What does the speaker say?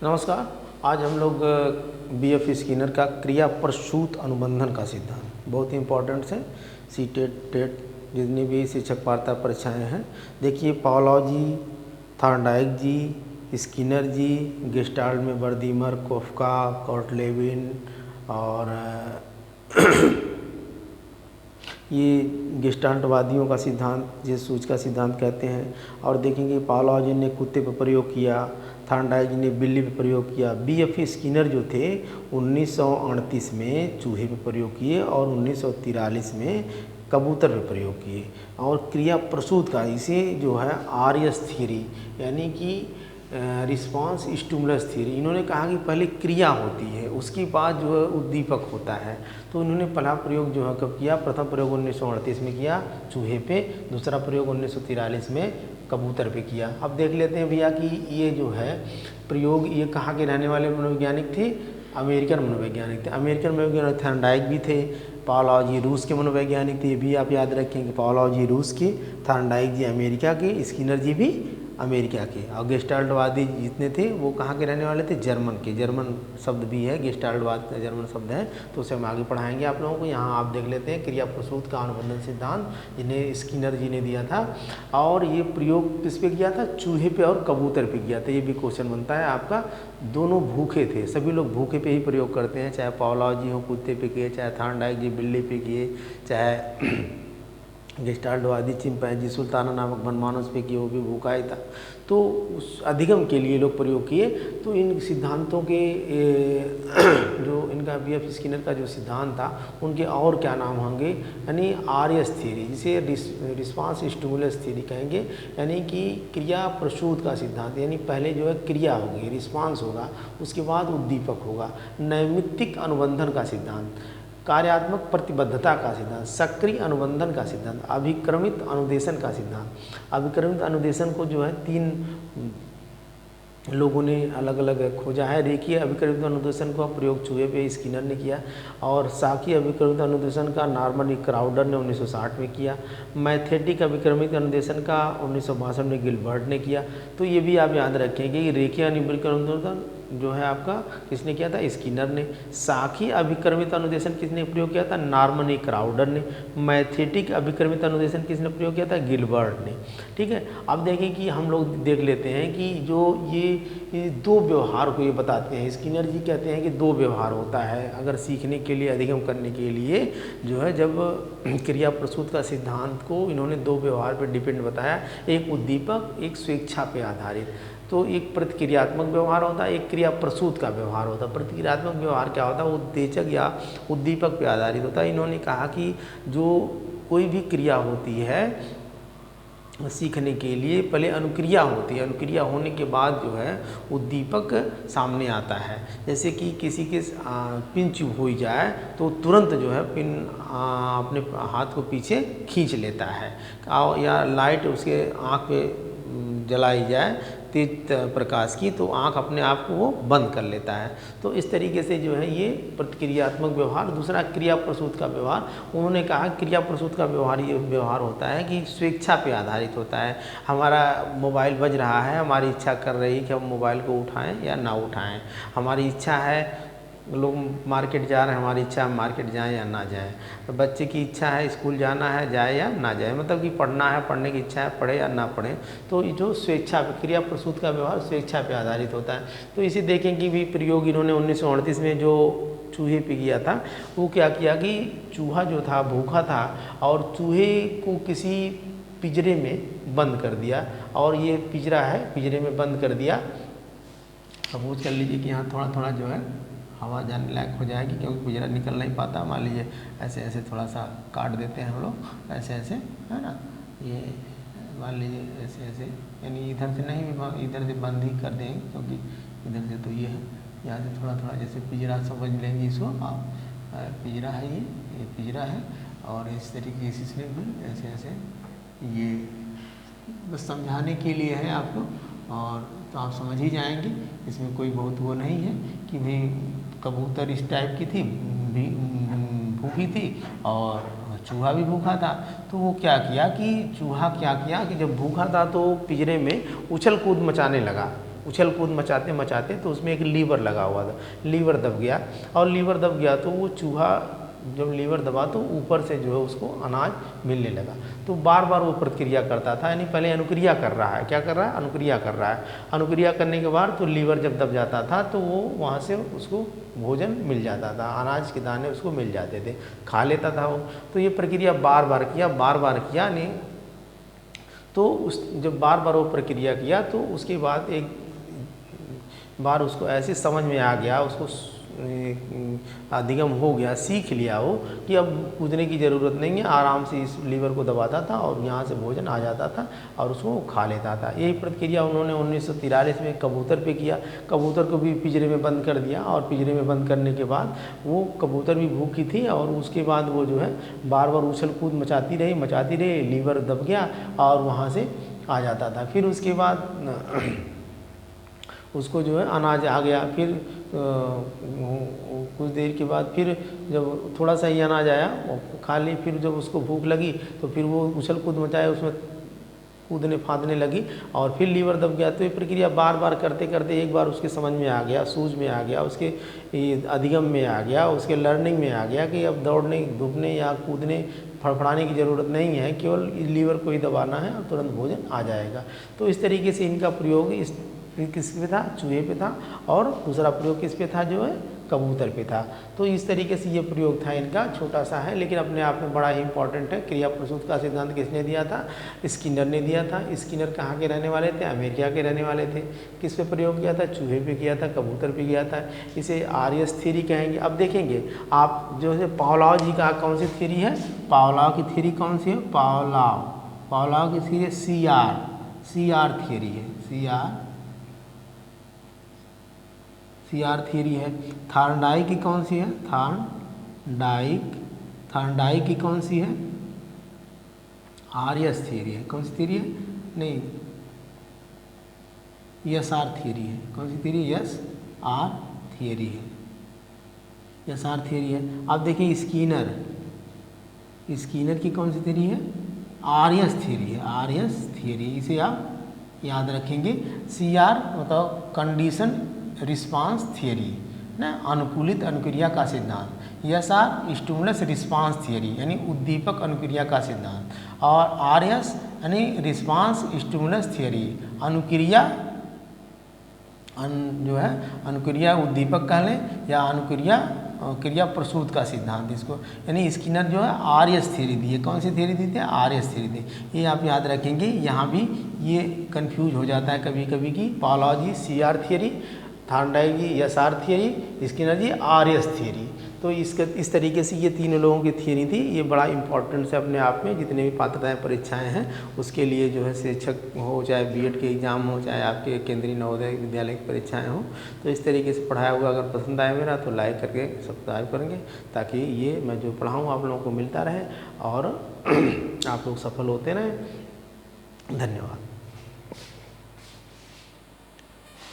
नमस्कार। आज हम लोग बीएफ स्किनर का क्रिया प्रसूत अनुबंधन का सिद्धांत बहुत ही इम्पोर्टेंट है। सी टेट जितनी भी शिक्षक पात्रता परीक्षाएं हैं, देखिए पाओलॉजी, थॉर्नडाइक जी, स्किनर जी, गेस्टाल्ट में बर्दीमर, कोफका, कॉर्टलेविन और ये गेस्टाल्टवादियों का सिद्धांत, जिस सूच का सिद्धांत कहते हैं। और देखेंगे पाओलॉजी ने कुत्ते पर प्रयोग किया, थॉर्नडाइक ने बिल्ली पर प्रयोग किया। बीएफ स्किनर जो थे 1938 में चूहे पर प्रयोग किए और 1943 में कबूतर पर प्रयोग किए। और क्रिया प्रसूत का इसे जो है आरएस थ्योरी यानी कि रिस्पांस स्टिमुलस थ्योरी, इन्होंने कहा कि पहले क्रिया होती है उसके बाद जो है उद्दीपक होता है। तो इन्होंने पहला प्रयोग जो है कब किया? प्रथम प्रयोग 1938 में किया चूहे पे, दूसरा प्रयोग 1943 में कबूतर पे किया। अब देख लेते हैं भैया कि ये जो है प्रयोग ये कहाँ के रहने वाले मनोवैज्ञानिक थे? अमेरिकन मनोवैज्ञानिक थे। अमेरिकन मनोवैज्ञानिक थॉर्नडाइक भी थे। पाओलॉजी रूस के मनोवैज्ञानिक थे, ये भी आप याद रखें कि पाओलॉजी रूस के, थॉर्नडाइक जी अमेरिका के, स्किनर जी भी अमेरिका के। और गेस्टाल्टवादी जितने थे वो कहाँ के रहने वाले थे? जर्मन के। जर्मन शब्द भी है, गेस्टाल्टवाद का जर्मन शब्द है, तो उसे हम आगे पढ़ाएंगे आप लोगों को। यहाँ आप देख लेते हैं क्रिया प्रसूत का अनुबंधन सिद्धांत, जिन्हें स्किनर जी ने दिया था। और ये प्रयोग किस पे किया था? चूहे पे और कबूतर पे किया था। ये भी क्वेश्चन बनता है आपका। दोनों भूखे थे, सभी लोग भूखे पे ही प्रयोग करते हैं, चाहे पाओलॉजी हो कुत्ते पे किए, चाहे थॉर्नडाइक जी बिल्ली पे किए, चाहे गेस्टाल्टवादी चिंपैंजी सुल्ताना नामक वनमानुष पे किए, वो भी भूखा ही था। तो उस अधिगम के लिए लोग प्रयोग किए। तो इन सिद्धांतों के जो इनका बीएफ स्किनर का जो सिद्धांत था उनके और क्या नाम होंगे? यानी आरएस थ्योरी, जिसे रिस्पांस स्टिमुलस थ्योरी कहेंगे, यानी कि क्रिया प्रसूत का सिद्धांत। यानी पहले जो है क्रिया होगी, रिस्पांस होगा, उसके बाद उद्दीपक होगा। नैमित्तिक अनुबंधन का सिद्धांत, कार्यात्मक प्रतिबद्धता का सिद्धांत, सक्रिय अनुबंधन का सिद्धांत, अभिक्रमित अनुदेशन का सिद्धांत। अभिक्रमित अनुदेशन को जो है 3 लोगों ने अलग अलग खोजा है। रेखीय अभिक्रमित अनुदेशन का प्रयोग चूहे पे स्किनर ने किया, और साखी अभिक्रमित अनुदेशन का नॉर्मन क्राउडर ने 1960 में किया। मैथेटिक अभिक्रमित अनुदेशन का 1962 में गिलबर्ट ने किया। तो ये भी आप याद रखेंगे कि रेखीय अभिक्रमित अनुदेशन जो है आपका किसने किया था? स्किनर ने। साखी अभिक्रमित अनुदेशन किसने प्रयोग किया था? नॉर्मन क्राउडर ने। मैथेटिक अभिक्रमित अनुदेशन किसने प्रयोग किया था? गिलबर्ट ने। ठीक है। अब देखें कि हम लोग देख लेते हैं कि जो ये 2 व्यवहार को ये बताते हैं। स्किनर जी कहते हैं कि 2 व्यवहार होता है अगर सीखने के लिए, अधिगम करने के लिए जो है, जब क्रिया प्रसूत का सिद्धांत को इन्होंने 2 व्यवहार पर डिपेंड बताया, एक उद्दीपक, एक स्वेच्छा पे आधारित। तो एक प्रतिक्रियात्मक व्यवहार होता है, एक क्रिया प्रसूत का व्यवहार होता है। प्रतिक्रियात्मक व्यवहार क्या होता है? उत्तेजक या उद्दीपक पे आधारित होता है। इन्होंने कहा कि जो कोई भी क्रिया होती है सीखने के लिए, पहले अनुक्रिया होती है, अनुक्रिया होने के बाद जो है उद्दीपक सामने आता है। जैसे कि किसी के पिन चुभ हो जाए तो तुरंत जो है पिन अपने हाथ को पीछे खींच लेता है, या लाइट उसके आँख पे जलाई जाए तेज प्रकाश की, तो आँख अपने आप को वो बंद कर लेता है। तो इस तरीके से जो है ये प्रतिक्रियात्मक व्यवहार। दूसरा क्रिया प्रसूत का व्यवहार, उन्होंने कहा क्रिया प्रसूत का व्यवहार ये व्यवहार होता है कि स्वेच्छा पे आधारित होता है। हमारा मोबाइल बज रहा है, हमारी इच्छा कर रही है कि हम मोबाइल को उठाएं या ना उठाएं। हमारी इच्छा है, लोग मार्केट जा रहे हैं, हमारी इच्छा है मार्केट जाएं या ना जाएं। तो बच्चे की इच्छा है स्कूल जाना है, जाए या ना जाए, मतलब कि पढ़ना है, पढ़ने की इच्छा है, पढ़े या ना पढ़े। तो जो स्वेच्छा पे, क्रिया प्रसूत का व्यवहार स्वेच्छा पे आधारित होता है। तो इसे देखें कि भी प्रयोग इन्होंने 1938 में जो चूहे पे किया था, वो क्या किया कि चूहा जो था भूखा था और चूहे को किसी पिंजरे में बंद कर दिया, और ये पिंजरा है, पिंजरे में बंद कर दिया। सपोज कर लीजिए कि यहाँ थोड़ा थोड़ा जो है हवा जाने लायक हो जाएगी, क्योंकि पिंजरा निकल नहीं पाता। मान लीजिए ऐसे ऐसे थोड़ा सा काट देते हैं हम लोग, ऐसे ऐसे, है ना, ये मान लीजिए ऐसे ऐसे, यानी इधर से नहीं, इधर से बंद ही कर देंगे, क्योंकि इधर से तो ये है, यहाँ से थोड़ा थोड़ा जैसे पिंजरा समझ लेंगे इसको आप। पिंजरा है, ये पिंजरा है, और इस तरीके से इसमें भी ऐसे ऐसे, ये बस समझाने के लिए है आपको, और तो आप समझ ही जाएंगे। इसमें कोई बहुत वो नहीं है कि भाई कबूतर इस टाइप की थी, भूखी थी और चूहा भी भूखा था। तो वो क्या किया कि चूहा क्या किया कि जब भूखा था तो पिंजरे में उछल कूद मचाने लगा, उछल कूद मचाते मचाते तो उसमें एक लीवर लगा हुआ था, लीवर दब गया, और लीवर दब गया तो वो चूहा जब लीवर दबा तो ऊपर से जो है उसको अनाज मिलने लगा। तो बार बार वो प्रतिक्रिया करता था, यानी पहले अनुक्रिया कर रहा है, क्या कर रहा है, अनुक्रिया कर रहा है। अनुक्रिया करने के बाद तो लीवर जब दब जाता था तो वो वहाँ से उसको भोजन मिल जाता था, अनाज के दाने उसको मिल जाते थे, खा लेता था वो। तो ये प्रक्रिया बार बार किया नहीं, तो उस जब बार बार वो प्रक्रिया किया तो उसके बाद एक बार उसको ऐसे समझ में आ गया, उसको अधिगम हो गया, सीख लिया वो कि अब कूदने की ज़रूरत नहीं है, आराम से इस लीवर को दबाता था और यहाँ से भोजन आ जाता था और उसको खा लेता था। यही प्रक्रिया उन्होंने 1943 में कबूतर पे किया। कबूतर को भी पिंजरे में बंद कर दिया और पिंजरे में बंद करने के बाद वो कबूतर भी भूखी थी और उसके बाद वो जो है बार बार उछल कूद मचाती रही, लीवर दब गया और वहाँ से आ जाता था। फिर उसके बाद उसको जो है अनाज आ गया। फिर कुछ देर के बाद फिर जब थोड़ा सा ही अनाज आया वो खा ली। फिर जब उसको भूख लगी तो फिर वो उछल कूद मचाए, उसमें कूदने फादने लगी और फिर लीवर दब गया। तो ये प्रक्रिया बार बार करते करते एक बार उसके समझ में आ गया, सूझ में आ गया, उसके अधिगम में आ गया, उसके लर्निंग में आ गया कि अब दौड़ने धूपने या कूदने फड़फड़ाने की ज़रूरत नहीं है, केवल लीवर को ही दबाना है और तुरंत भोजन आ जाएगा। तो इस तरीके से इनका प्रयोग किस पे था, चूहे पे था, और दूसरा प्रयोग किस पे था, जो है कबूतर पे था। तो इस तरीके से ये प्रयोग था इनका, छोटा सा है लेकिन अपने आप में बड़ा ही इंपॉर्टेंट है। क्रिया प्रसूत का सिद्धांत किसने दिया था, स्किनर ने दिया था। स्किनर कहाँ के रहने वाले थे, अमेरिका के रहने वाले थे। किस पे प्रयोग किया था, चूहे पे किया था, कबूतर पे किया था। इसे आर्यस थ्योरी कहेंगे। अब देखेंगे आप जो है पावलोव जी का कौन सी थ्योरी है, पावलोव की थ्योरी कौन सी है, पावलोव की थ्योरी CR थ्योरी है, CR थ्योरी है। थॉर्नडाइक की कौन सी है, थॉर्नडाइक की कौन सी है, आर्यस थ्योरी है। कौन सी थ्योरी है, नहीं SR थ्योरी है। कौन सी थ्योरी, SR थ्योरी है, SR थ्योरी है। अब देखिए स्किनर की कौन सी थ्योरी है, आर्यस थ्योरी है, आर्यस थ्योरी। इसे आप याद रखेंगे। CR मतलब कंडीशन रिस्पांस थियरी ना, अनुकूलित अनुक्रिया का सिद्धांत। SR स्टिमुलस रिस्पांस थियरी यानी उद्दीपक अनुक्रिया का सिद्धांत, और RS यानी रिस्पांस स्टिमुलस थियरी, अनुक्रिया जो है अनुक्रिया उद्दीपक कह लें या अनुक्रिया क्रिया प्रसूत का सिद्धांत इसको। यानी स्किनर जो है RS थ्योरी दी है। कौन सी थ्योरी दी थी, RS थ्योरी दी। ये आप याद रखेंगे। यहाँ भी ये कंफ्यूज हो जाता है कभी कभी कि पावलोव जी CR थ्योरी, थॉर्नडाइक जी SR थ्योरी, स्किनर जी RS थ्योरी। तो इस तरीके से ये तीनों लोगों की थ्योरी थी। ये बड़ा इंपॉर्टेंट है अपने आप में। जितने भी पात्रताएं परीक्षाएं हैं उसके लिए जो है शिक्षक हो, चाहे B.Ed के एग्ज़ाम हो, चाहे आपके केंद्रीय नवोदय विद्यालय की परीक्षाएं हो, तो इस तरीके से पढ़ाया हुआ अगर पसंद आए मेरा तो लाइक करके सब्सक्राइब करेंगे, ताकि ये मैं जो पढ़ाऊँ आप लोगों को मिलता रहे और आप लोग सफल होते रहें। धन्यवाद।